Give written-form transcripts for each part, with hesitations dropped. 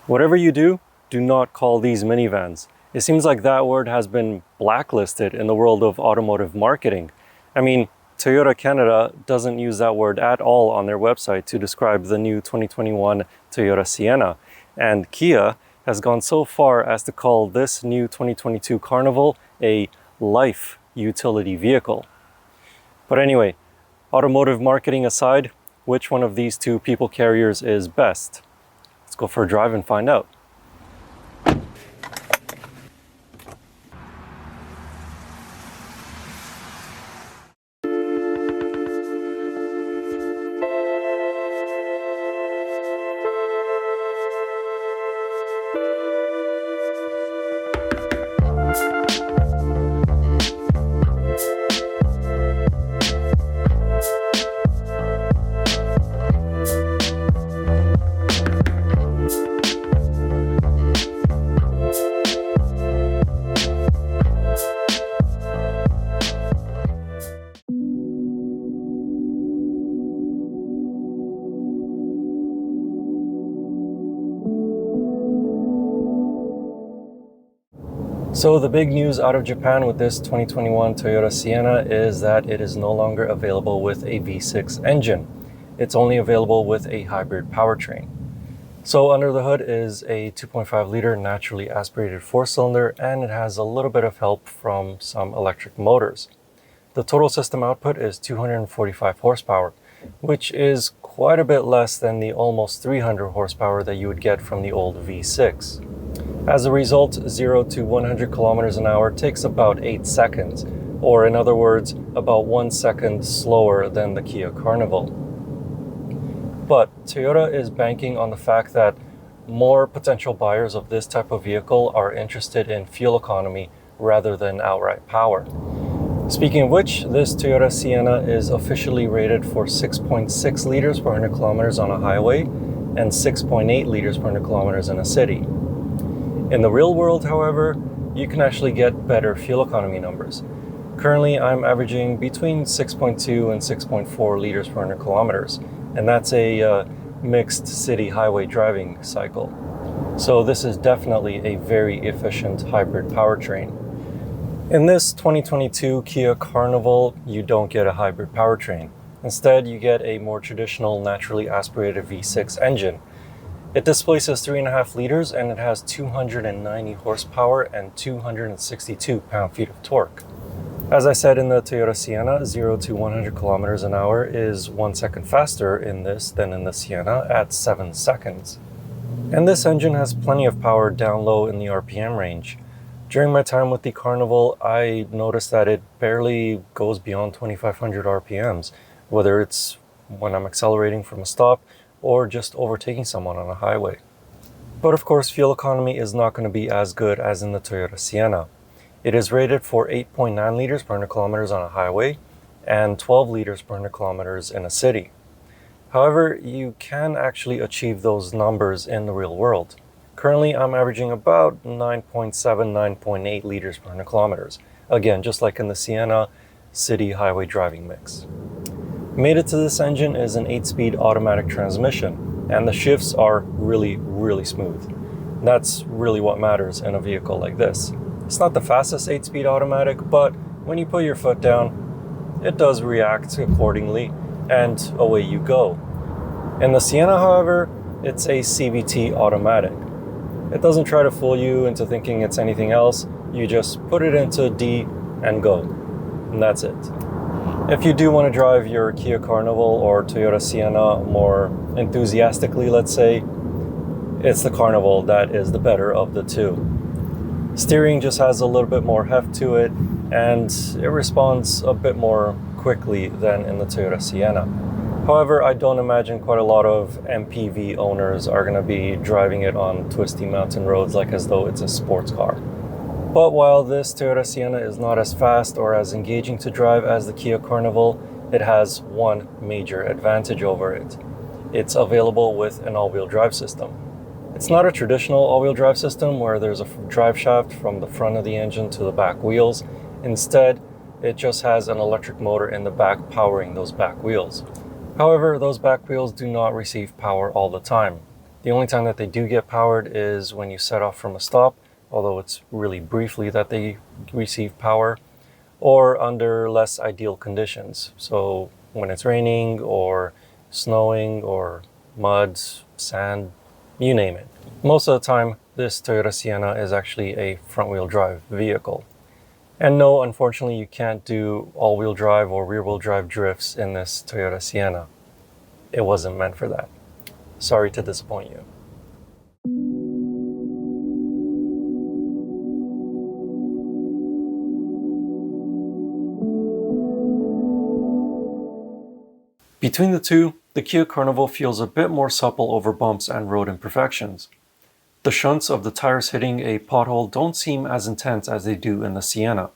Whatever you do, do not call these minivans. It seems like that word has been blacklisted in the world of automotive marketing. I mean, Toyota Canada doesn't use that word at all on their website to describe the new 2021 Toyota Sienna. And Kia has gone so far as to call this new 2022 Carnival a life utility vehicle. But anyway, automotive marketing aside, which one of these two people carriers is best? Let's go for a drive and find out. So the big news out of Japan with this 2021 Toyota Sienna is that it is no longer available with a V6 engine. It's only available with a hybrid powertrain. So under the hood is a 2.5 liter naturally aspirated 4-cylinder, and it has a little bit of help from some electric motors. The total system output is 245 horsepower, which is quite a bit less than the almost 300 horsepower that you would get from the old V6. As a result, 0 to 100 kilometers an hour takes about 8 seconds, or in other words, about 1 second slower than the Kia Carnival. But Toyota is banking on the fact that more potential buyers of this type of vehicle are interested in fuel economy rather than outright power. Speaking of which, this Toyota Sienna is officially rated for 6.6 liters per 100 kilometers on a highway and 6.8 liters per 100 kilometers in a city. In the real world, however, you can actually get better fuel economy numbers. Currently, I'm averaging between 6.2 and 6.4 liters per 100 kilometers, and that's a mixed city highway driving cycle. So this is definitely a very efficient hybrid powertrain. In this 2022 Kia Carnival, you don't get a hybrid powertrain. Instead, you get a more traditional naturally aspirated V6 engine. It displaces 3.5 liters and it has 290 horsepower and 262 pound-feet of torque. As I said in the Toyota Sienna, 0 to 100 kilometers an hour is 1 second faster in this than in the Sienna at 7 seconds. And this engine has plenty of power down low in the RPM range. During my time with the Carnival, I noticed that it barely goes beyond 2,500 RPMs, whether it's when I'm accelerating from a stop or just overtaking someone on a highway. But of course, fuel economy is not going to be as good as in the Toyota Sienna. It is rated for 8.9 liters per 100 kilometers on a highway and 12 liters per 100 kilometers in a city. However, you can actually achieve those numbers in the real world. Currently, I'm averaging about 9.7, 9.8 liters per 100 kilometers. Again, just like in the Sienna city highway driving mix. Mated to this engine is an 8-speed automatic transmission, and the shifts are really smooth. That's really what matters in a vehicle like this. It's not the fastest 8-speed automatic, but when you put your foot down, it does react accordingly, and away you go. In the Sienna, however, it's a CVT automatic. It doesn't try to fool you into thinking it's anything else. You just put it into D and go, and that's it. If you do want to drive your Kia Carnival or Toyota Sienna more enthusiastically, let's say, it's the Carnival that is the better of the two. Steering just has a little bit more heft to it, and it responds a bit more quickly than in the Toyota Sienna. However, I don't imagine quite a lot of MPV owners are going to be driving it on twisty mountain roads like as though it's a sports car. But while this Toyota Sienna is not as fast or as engaging to drive as the Kia Carnival, it has one major advantage over it. It's available with an all-wheel drive system. It's not a traditional all-wheel drive system where there's a drive shaft from the front of the engine to the back wheels. Instead, it just has an electric motor in the back powering those back wheels. However, those back wheels do not receive power all the time. The only time that they do get powered is when you set off from a stop, although it's really briefly that they receive power, or under less ideal conditions. So when it's raining or snowing or mud, sand, you name it. Most of the time, this Toyota Sienna is actually a front-wheel drive vehicle. And no, unfortunately, you can't do all-wheel drive or rear-wheel drive drifts in this Toyota Sienna. It wasn't meant for that. Sorry to disappoint you. Between the two, the Kia Carnival feels a bit more supple over bumps and road imperfections. The shunts of the tires hitting a pothole don't seem as intense as they do in the Sienna.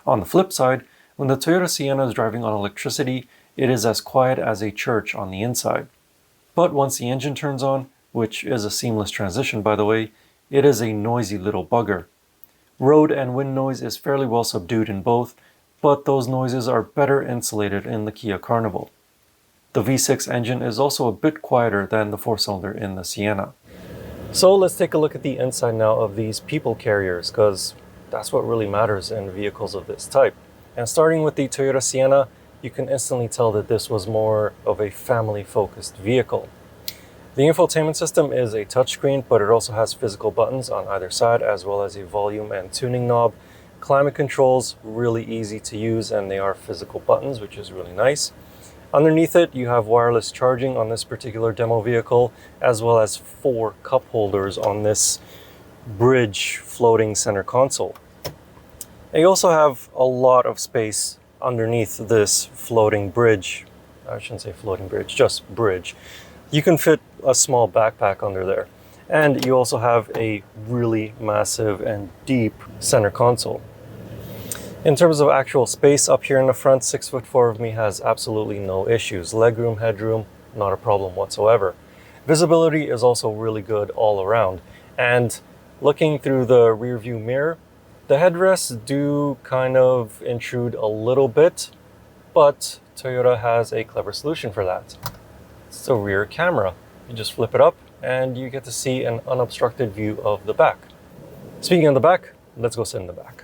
On the flip side, when the Toyota Sienna is driving on electricity, it is as quiet as a church on the inside. But once the engine turns on, which is a seamless transition by the way, it is a noisy little bugger. Road and wind noise is fairly well subdued in both, but those noises are better insulated in the Kia Carnival. The V6 engine is also a bit quieter than the 4-cylinder in the Sienna. So let's take a look at the inside now of these people carriers, because that's what really matters in vehicles of this type. And starting with the Toyota Sienna, you can instantly tell that this was more of a family-focused vehicle. The infotainment system is a touchscreen, but it also has physical buttons on either side, as well as a volume and tuning knob. Climate controls, really easy to use, and they are physical buttons, which is really nice. Underneath it, you have wireless charging on this particular demo vehicle, as well as 4 cup holders on this bridge floating center console. And you also have a lot of space underneath this floating bridge. I shouldn't say floating bridge, just bridge. You can fit a small backpack under there. And you also have a really massive and deep center console. In terms of actual space up here in the front, 6'4" of me has absolutely no issues. Legroom, headroom, not a problem whatsoever. Visibility is also really good all around. And looking through the rear view mirror, the headrests do kind of intrude a little bit, but Toyota has a clever solution for that. It's the rear camera. You just flip it up and you get to see an unobstructed view of the back. Speaking of the back, let's go sit in the back.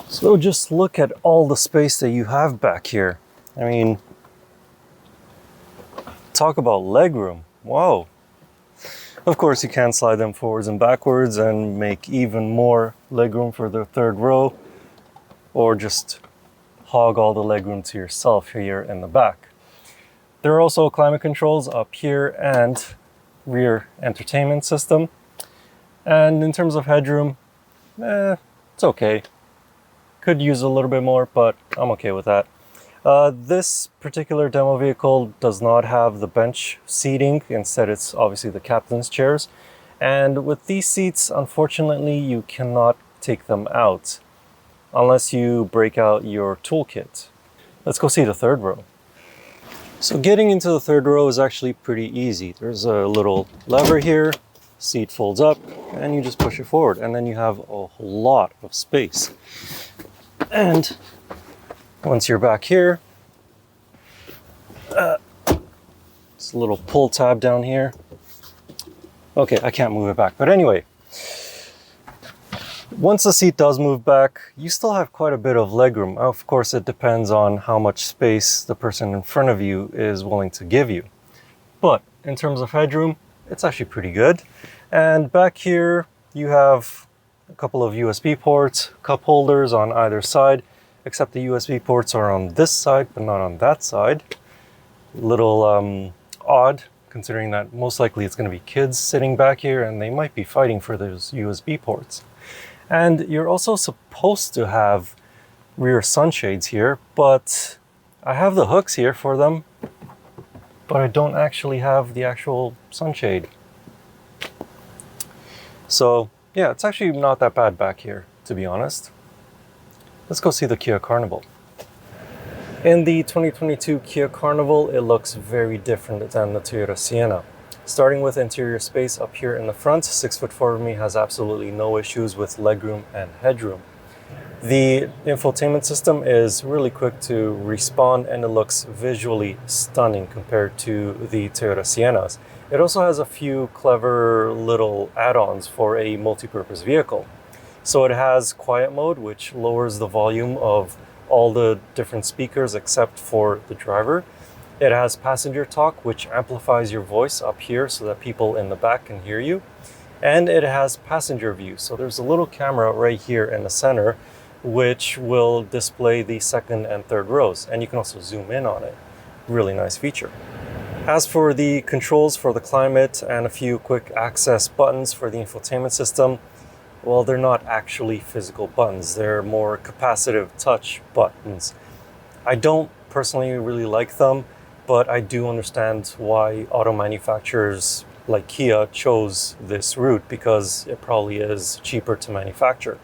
So just look at all the space that you have back here. I mean, talk about legroom. Wow. Of course, you can slide them forwards and backwards and make even more legroom for the third row, or just hog all the legroom to yourself here in the back. There are also climate controls up here and rear entertainment system. And in terms of headroom, it's okay. Could use a little bit more, but I'm okay with that. This particular demo vehicle does not have the bench seating. Instead, it's obviously the captain's chairs. And with these seats, unfortunately, you cannot take them out unless you break out your toolkit. Let's go see the third row. So getting into the third row is actually pretty easy. There's a little lever here, seat folds up, and you just push it forward, and then you have a whole lot of space. And once you're back here, it's a little pull tab down here. Okay, I can't move it back, but anyway, once the seat does move back, you still have quite a bit of legroom. Of course, it depends on how much space the person in front of you is willing to give you. But in terms of headroom, it's actually pretty good. And back here, you have a couple of USB ports, cup holders on either side, except the USB ports are on this side, but not on that side. Little odd, considering that most likely it's going to be kids sitting back here and they might be fighting for those USB ports. And you're also supposed to have rear sunshades here, but I have the hooks here for them, but I don't actually have the actual sunshade. So yeah, it's actually not that bad back here, to be honest. Let's go see the Kia Carnival. In the 2022 Kia Carnival, it looks very different than the Toyota Sienna. Starting with interior space up here in the front, 6'4" of me has absolutely no issues with legroom and headroom. The infotainment system is really quick to respawn and it looks visually stunning compared to the Toyota Siennas. It also has a few clever little add-ons for a multi-purpose vehicle. So it has quiet mode, which lowers the volume of all the different speakers except for the driver. It has passenger talk, which amplifies your voice up here so that people in the back can hear you. And it has passenger view. So there's a little camera right here in the center, which will display the second and third rows. And you can also zoom in on it. Really nice feature. As for the controls for the climate and a few quick access buttons for the infotainment system, well, they're not actually physical buttons. They're more capacitive touch buttons. I don't personally really like them, but I do understand why auto manufacturers like Kia chose this route because it probably is cheaper to manufacture.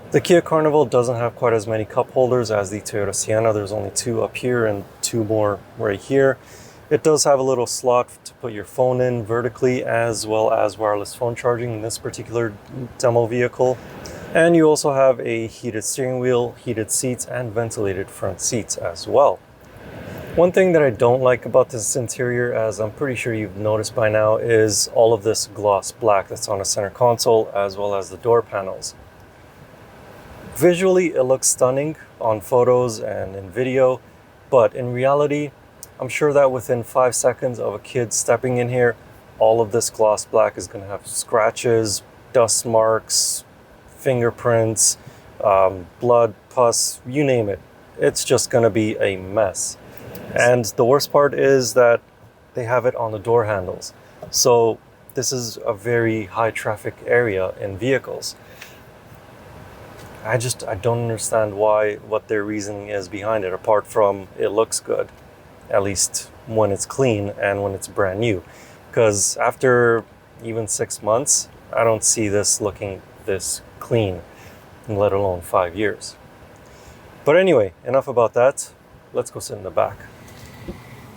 The Kia Carnival doesn't have quite as many cup holders as the Toyota Sienna. There's only 2 up here and 2 more right here. It does have a little slot to put your phone in vertically, as well as wireless phone charging in this particular demo vehicle. And you also have a heated steering wheel, heated seats, and ventilated front seats as well. One thing that I don't like about this interior, as I'm pretty sure you've noticed by now, is all of this gloss black that's on the center console, as well as the door panels. Visually, it looks stunning on photos and in video, but in reality, I'm sure that within 5 seconds of a kid stepping in here, all of this gloss black is going to have scratches, dust marks, fingerprints, blood, pus, you name it. It's just going to be a mess. And the worst part is that they have it on the door handles. So this is a very high traffic area in vehicles. I don't understand what their reasoning is behind it, apart from it looks good. At least when it's clean and when it's brand new. Because after even 6 months, I don't see this looking this clean, let alone 5 years. But anyway, enough about that. Let's go sit in the back.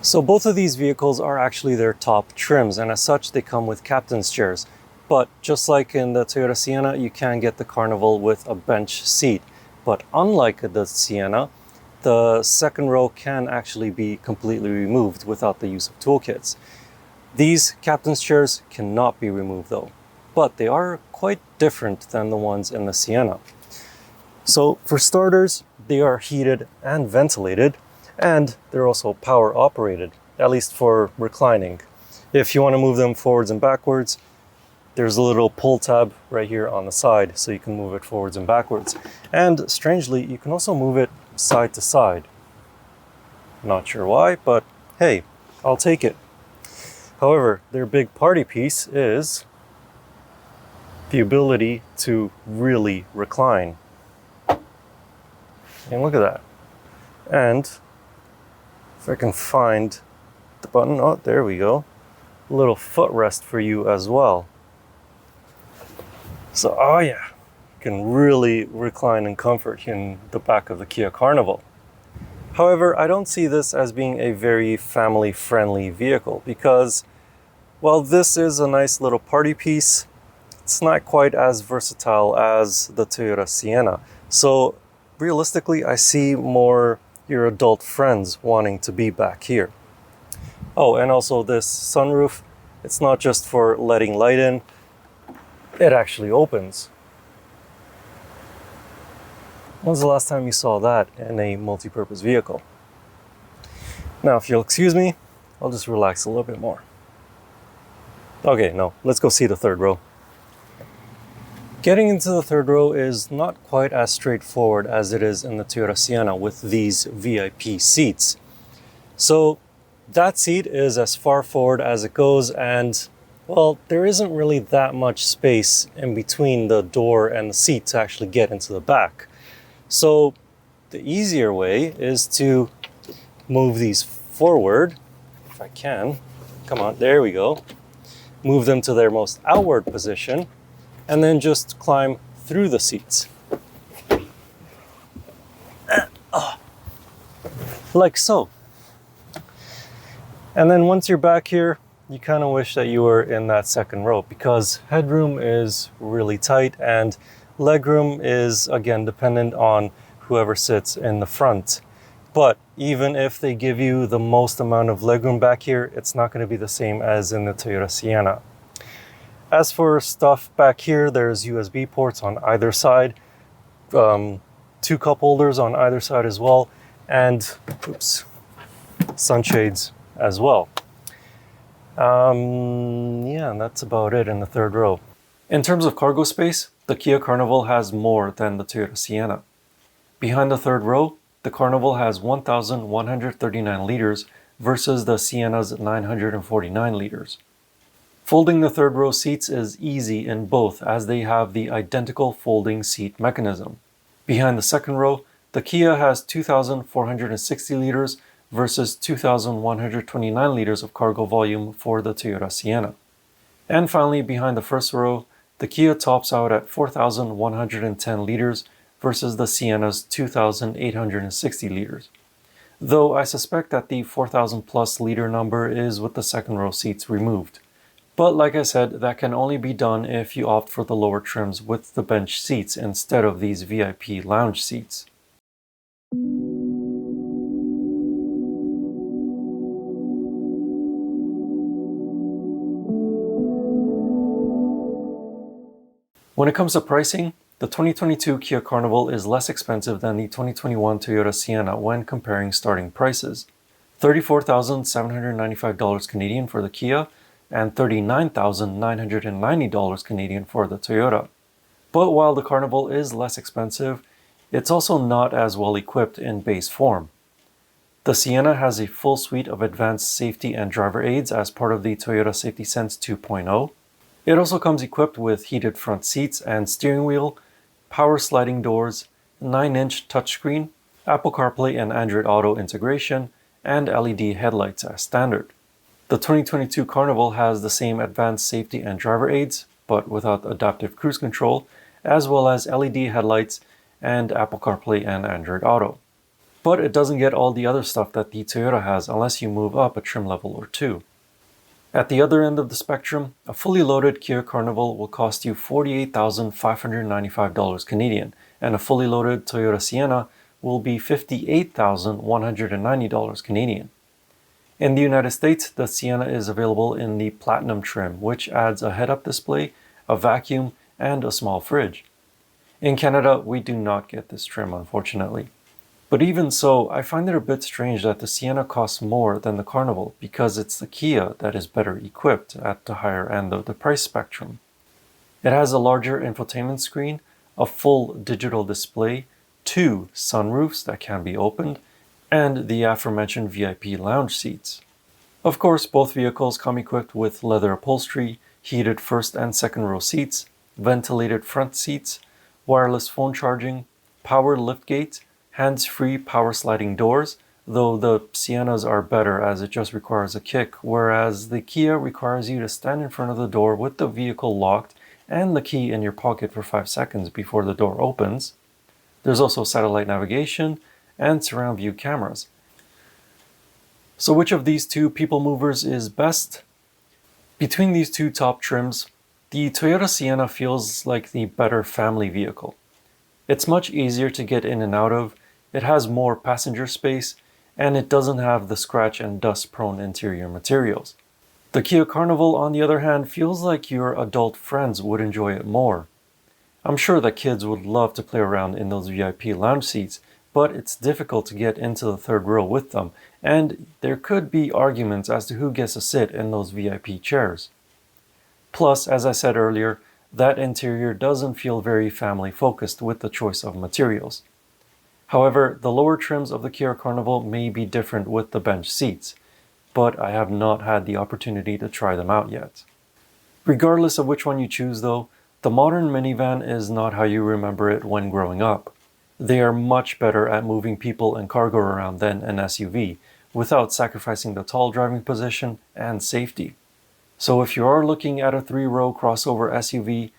So both of these vehicles are actually their top trims, and as such, they come with captain's chairs. But just like in the Toyota Sienna, you can get the Carnival with a bench seat. But unlike the Sienna, the second row can actually be completely removed without the use of toolkits. These captain's chairs cannot be removed though, but they are quite different than the ones in the Sienna. So for starters, they are heated and ventilated, and they're also power operated, at least for reclining. If you want to move them forwards and backwards, there's a little pull tab right here on the side, so you can move it forwards and backwards. And strangely, you can also move it side to side. Not sure why, but hey, I'll take it. However, their big party piece is the ability to really recline. And look at that. And if I can find the button, oh, there we go. A little footrest for you as well. So, oh yeah, you can really recline in comfort in the back of the Kia Carnival. However, I don't see this as being a very family-friendly vehicle because, while this is a nice little party piece, it's not quite as versatile as the Toyota Sienna. So, realistically, I see more your adult friends wanting to be back here. Oh, and also this sunroof, it's not just for letting light in, it actually opens. When's the last time you saw that in a multi-purpose vehicle? Now, if you'll excuse me, I'll just relax a little bit more. Okay, no, let's go see the third row. Getting into the third row is not quite as straightforward as it is in the Toyota Sienna with these VIP seats. So that seat is as far forward as it goes, and well, there isn't really that much space in between the door and the seat to actually get into the back. So the easier way is to move these forward, if I can. Come on, there we go. Move them to their most outward position, and then just climb through the seats. Like so. And then once you're back here, you kind of wish that you were in that second row because headroom is really tight and legroom is, again, dependent on whoever sits in the front. But even if they give you the most amount of legroom back here, it's not going to be the same as in the Toyota Sienna. As for stuff back here, there's USB ports on either side, 2 cup holders on either side as well, and sunshades as well. Yeah, and that's about it in the third row. In terms of cargo space, the Kia Carnival has more than the Toyota Sienna. Behind the third row, the Carnival has 1,139 liters versus the Sienna's 949 liters. Folding the third row seats is easy in both as they have the identical folding seat mechanism. Behind the second row, the Kia has 2,460 liters versus 2,129 liters of cargo volume for the Toyota Sienna. And finally, behind the first row, the Kia tops out at 4,110 liters versus the Sienna's 2,860 liters. Though I suspect that the 4,000 plus liter number is with the second row seats removed. But like I said, that can only be done if you opt for the lower trims with the bench seats instead of these VIP lounge seats. When it comes to pricing, the 2022 Kia Carnival is less expensive than the 2021 Toyota Sienna when comparing starting prices. $34,795 Canadian for the Kia and $39,990 Canadian for the Toyota. But while the Carnival is less expensive, it's also not as well equipped in base form. The Sienna has a full suite of advanced safety and driver aids as part of the Toyota Safety Sense 2.0. It also comes equipped with heated front seats and steering wheel, power sliding doors, 9-inch touchscreen, Apple CarPlay and Android Auto integration, and LED headlights as standard. The 2022 Carnival has the same advanced safety and driver aids, but without adaptive cruise control, as well as LED headlights and Apple CarPlay and Android Auto. But it doesn't get all the other stuff that the Toyota has unless you move up a trim level or two. At the other end of the spectrum, a fully loaded Kia Carnival will cost you $48,595 Canadian, and a fully loaded Toyota Sienna will be $58,190 Canadian. In the United States, the Sienna is available in the Platinum trim, which adds a head-up display, a vacuum, and a small fridge. In Canada, we do not get this trim, unfortunately. But even so, I find it a bit strange that the Sienna costs more than the Carnival because it's the Kia that is better equipped at the higher end of the price spectrum. It has a larger infotainment screen, a full digital display, 2 sunroofs that can be opened, and the aforementioned VIP lounge seats. Of course, both vehicles come equipped with leather upholstery, heated first and second row seats, ventilated front seats, wireless phone charging, power liftgate, hands-free power sliding doors, though the Siennas are better as it just requires a kick, whereas the Kia requires you to stand in front of the door with the vehicle locked and the key in your pocket for 5 seconds before the door opens. There's also satellite navigation and surround view cameras. So which of these two people movers is best? Between these two top trims, the Toyota Sienna feels like the better family vehicle. It's much easier to get in and out of, it has more passenger space, and it doesn't have the scratch and dust prone interior materials. The Kia Carnival, on the other hand, feels like your adult friends would enjoy it more. I'm sure that kids would love to play around in those VIP lounge seats, but it's difficult to get into the third row with them, and there could be arguments as to who gets to sit in those VIP chairs. Plus, as I said earlier, that interior doesn't feel very family focused with the choice of materials. However, the lower trims of the Kia Carnival may be different with the bench seats, but I have not had the opportunity to try them out yet. Regardless of which one you choose though, the modern minivan is not how you remember it when growing up. They are much better at moving people and cargo around than an SUV, without sacrificing the tall driving position and safety. So if you are looking at a 3-row crossover SUV,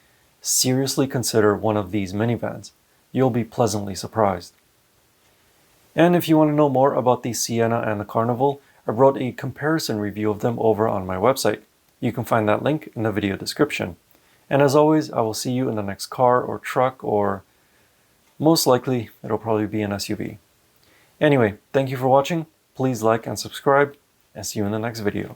seriously consider one of these minivans. You'll be pleasantly surprised. And if you want to know more about the Sienna and the Carnival, I wrote a comparison review of them over on my website. You can find that link in the video description. And as always, I will see you in the next car or truck, or most likely it'll probably be an SUV. Anyway, thank you for watching. Please like and subscribe, and see you in the next video.